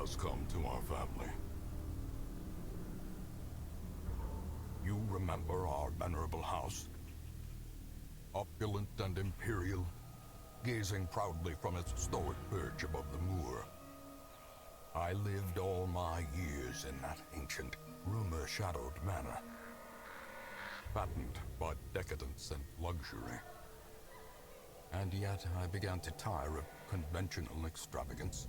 has come to our family. You remember our venerable house? Opulent and imperial, gazing proudly from its stoic perch above the moor. I lived all my years in that ancient, rumor-shadowed manor, fattened by decadence and luxury. And yet I began to tire of conventional extravagance.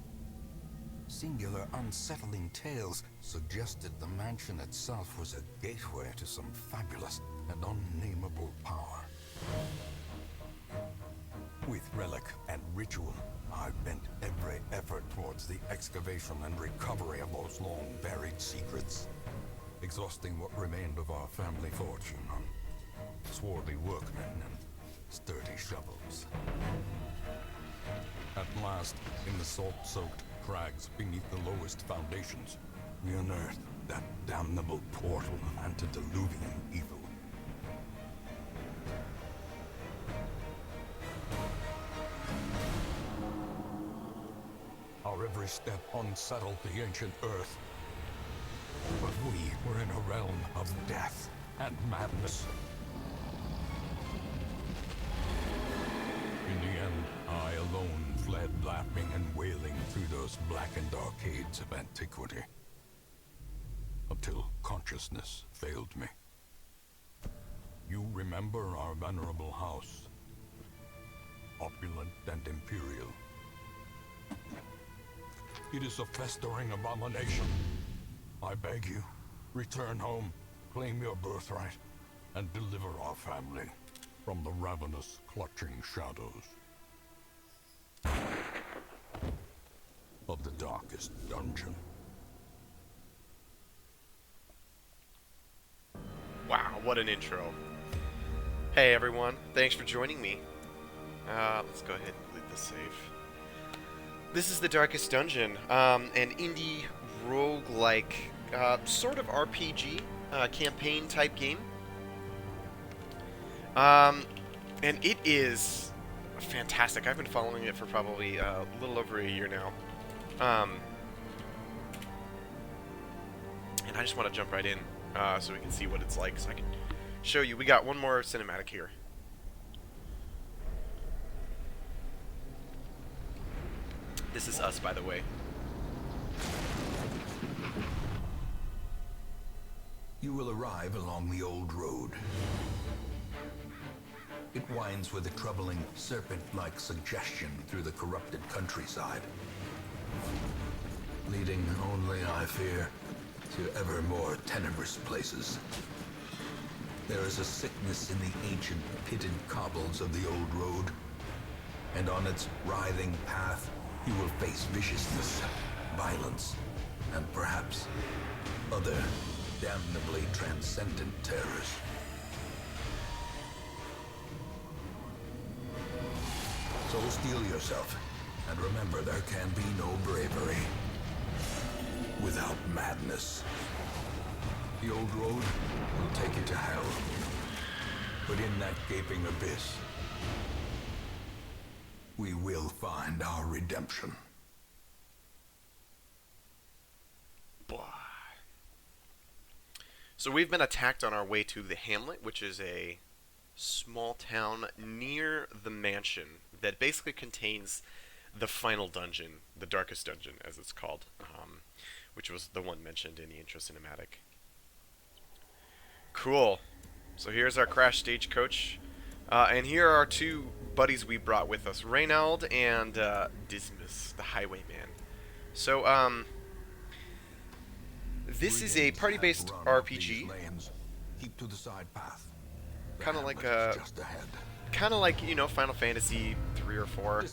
Singular, unsettling tales suggested the mansion itself was a gateway to some fabulous and unnameable power. With relic and ritual, I bent every effort towards the excavation and recovery of those long-buried secrets, exhausting what remained of our family fortune on swarthy workmen and sturdy shovels. At last, in the salt-soaked crags beneath the lowest foundations, we unearthed that damnable portal antediluvian evil. Our every step unsettled the ancient earth. But we were in a realm of death and madness. In the end, I alone fled laughing and wailing through those blackened arcades of antiquity, until consciousness failed me. You remember our venerable house, opulent and imperial. It is a festering abomination. I beg you, return home, claim your birthright, and deliver our family from the ravenous, clutching shadows of the darkest dungeon. Wow, what an intro. Hey everyone, thanks for joining me. Let's go ahead and delete the save. This is The Darkest Dungeon, an indie roguelike sort of RPG campaign type game. And it is fantastic. I've been following it for probably a little over a year now. And I just want to jump right in so we can see what it's like, so I can show you. We got one more cinematic here. This is us, by the way. You will arrive along the old road. It winds with a troubling, serpent-like suggestion through the corrupted countryside, leading only, I fear, to ever more tenebrous places. There is a sickness in the ancient, pitted cobbles of the old road, and on its writhing path, you will face viciousness, violence, and perhaps other damnably transcendent terrors. So steel yourself, and remember there can be no bravery without madness. The old road will take you to hell, but in that gaping abyss, we will find our redemption. So we've been attacked on our way to the Hamlet, which is a small town near the mansion that basically contains the final dungeon, the Darkest Dungeon, as it's called, which was the one mentioned in the intro cinematic. Cool. So here's our crash stagecoach. And here are our two buddies we brought with us, Reynald and Dismas, the highwayman. So, this is a party-based RPG. Keep to the side path. Kind of like you know, Final Fantasy 3 or 4.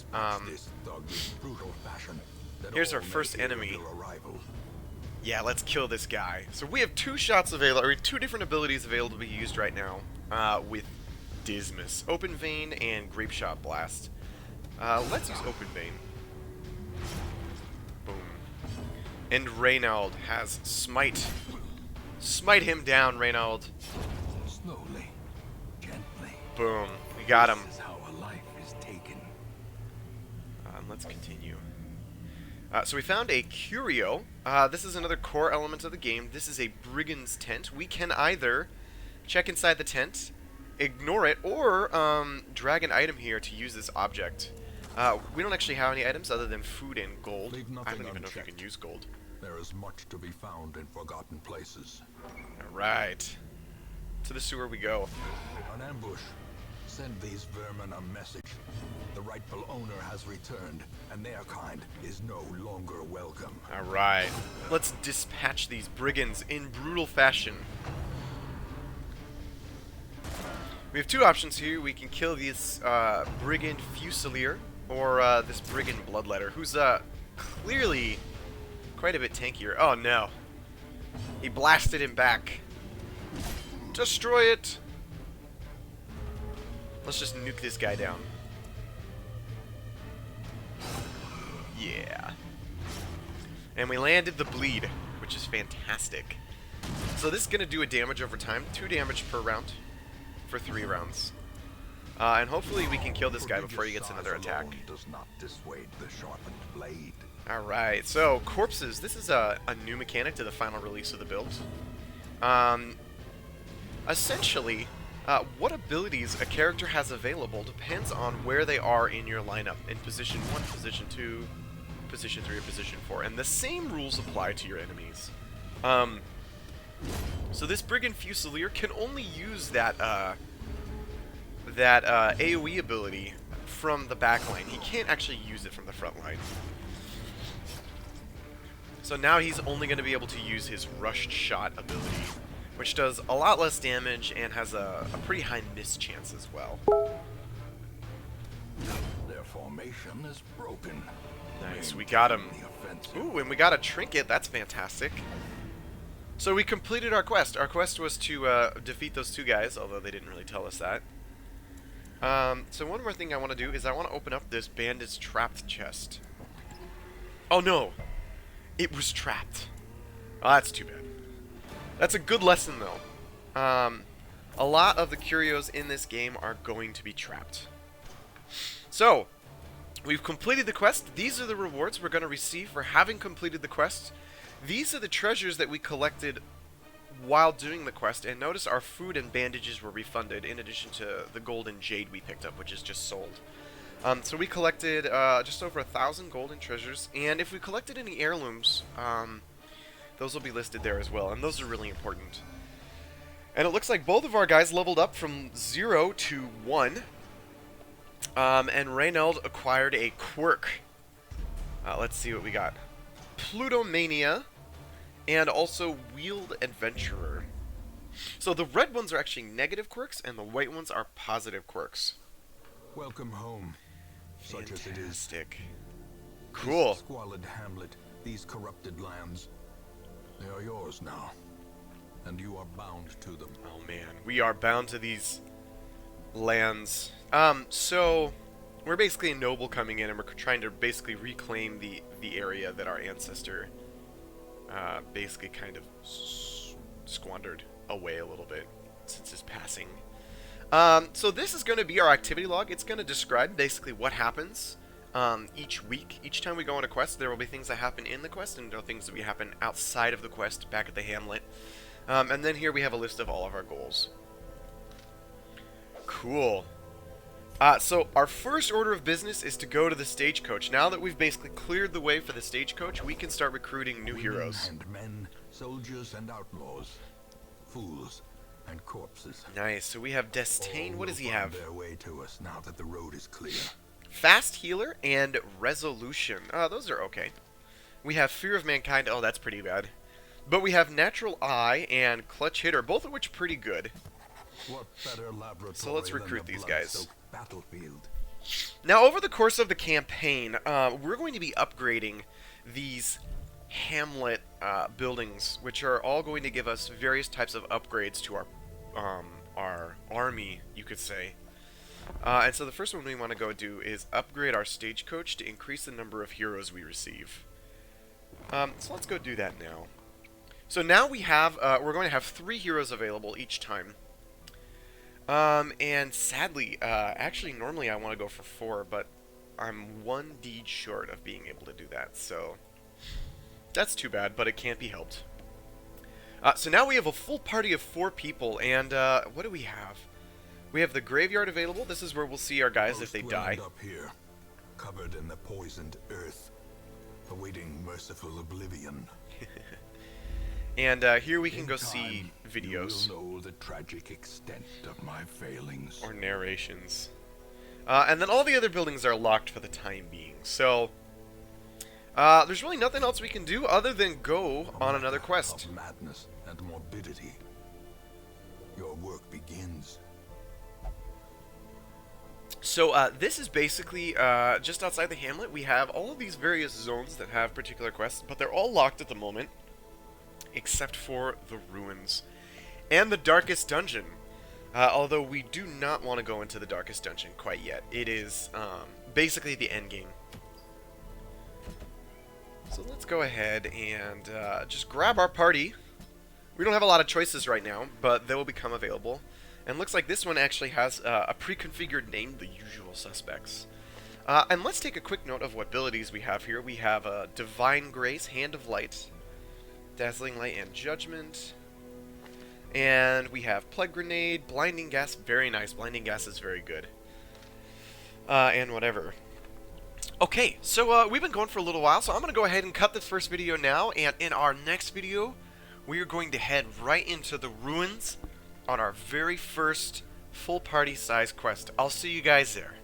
Here's our first enemy. Yeah, let's kill this guy. So we have two shots available, or two different abilities available to be used right now with Dismas: Open Vein and Grape Shot Blast. Let's use Open Vein. Boom. And Reynald has Smite. Smite him down, Reynald. Slowly, gently. Boom. We got him. This is how a life is taken. Let's continue. So we found a curio. This is another core element of the game. This is a brigand's tent. We can either check inside the tent, ignore it, or drag an item here to use this object. We don't actually have any items other than food and gold. Leave I nothing don't even know if you unchecked. can use gold. There is much to be found in forgotten places. Alright. To the sewer we go. An ambush. Send these vermin a message. The rightful owner has returned, and their kind is no longer welcome. Alright. Let's dispatch these brigands in brutal fashion. We have two options here. We can kill this brigand fusilier, or this brigand bloodletter, who's clearly quite a bit tankier. Oh no. He blasted him back. Destroy it! Let's just nuke this guy down. Yeah. And we landed the bleed, which is fantastic. So this is going to do a damage over time. 2 damage per round for 3 rounds. And hopefully we can kill this guy before he gets another attack. Does not dissuade the sharpened blade. Alright, so corpses. This is a new mechanic to the final release of the build. Essentially, what abilities a character has available depends on where they are in your lineup, in position 1, position 2, position 3, or position 4. And the same rules apply to your enemies. So this Brigand Fusilier can only use that AoE ability from the back line. He can't actually use it from the front line. So now he's only going to be able to use his Rushed Shot ability, which does a lot less damage and has a pretty high miss chance as well. Their formation is broken. Nice, we got him. The offensive. Ooh, and we got a trinket. That's fantastic. So we completed our quest. Our quest was to defeat those 2 guys, although they didn't really tell us that. So one more thing I want to do is I want to open up this bandit's trapped chest. Oh no! It was trapped. Oh, that's too bad. That's a good lesson, though. A lot of the curios in this game are going to be trapped. So, we've completed the quest. These are the rewards we're going to receive for having completed the quest. These are the treasures that we collected while doing the quest. And notice our food and bandages were refunded, in addition to the gold and jade we picked up, which is just sold. So we collected just over 1,000 golden treasures. And if we collected any heirlooms, those will be listed there as well, and those are really important. And it looks like both of our guys leveled up from 0 to 1. And Reynald acquired a quirk. Let's see what we got. Plutomania, and also Wheeled Adventurer. So the red ones are actually negative quirks, and the white ones are positive quirks. Welcome home. Such as it is. Fantastic. Cool. This squalid hamlet, these corrupted lands, they are yours now, and you are bound to them. Oh man, we are bound to these lands. So we're basically a noble coming in, and we're trying to basically reclaim the area that our ancestor basically kind of squandered away a little bit since his passing. So this is going to be our activity log. It's going to describe basically what happens each week. Each time we go on a quest, there will be things that happen in the quest, and there are things that happen outside of the quest back at the hamlet. And then here we have a list of all of our goals. Cool. So our first order of business is to go to the stagecoach. Now that we've basically cleared the way for the stagecoach, we can start recruiting new heroes. And men, soldiers and outlaws, fools and corpses. Nice. So we have Destain. What does he have? Their way to us now that the road is clear. Fast Healer and Resolution. Those are okay. We have Fear of Mankind. Oh, that's pretty bad. But we have Natural Eye and Clutch Hitter, both of which pretty good. What better laboratory So let's than recruit the these guys. blood-soaked battlefield? Now, over the course of the campaign, we're going to be upgrading these hamlet buildings, which are all going to give us various types of upgrades to our army, you could say. And so the first one we want to go do is upgrade our stagecoach to increase the number of heroes we receive. So let's go do that now. So now we have, we're going to have 3 heroes available each time. And sadly, actually normally I want to go for 4, but I'm 1 deed short of being able to do that, so That's too bad, but it can't be helped. So now we have a full party of 4 people, and what do we have? We have the graveyard available. This is where we'll see our guys if they Most will die. end up here, covered in the poisoned earth, awaiting merciful oblivion. And here we can In go see time, videos. You will know the tragic extent of my failings. Or narrations. And then all the other buildings are locked for the time being. So, there's really nothing else we can do other than go on another quest. Of madness and morbidity. Your work begins. So, this is basically just outside the hamlet. We have all of these various zones that have particular quests, but they're all locked at the moment, except for the ruins and the darkest dungeon. Although we do not want to go into the darkest dungeon quite yet. It is basically the end game. So let's go ahead and just grab our party. We don't have a lot of choices right now, but they will become available. And looks like this one actually has a pre-configured name, The Usual Suspects. And let's take a quick note of what abilities we have here. We have Divine Grace, Hand of Light, Dazzling Light, and Judgment. And we have Plague Grenade, Blinding Gas, very nice. Blinding Gas is very good. And whatever. Okay, so we've been going for a little while, so I'm going to go ahead and cut this first video now. And in our next video, we are going to head right into the ruins on our very first full party size quest. I'll see you guys there.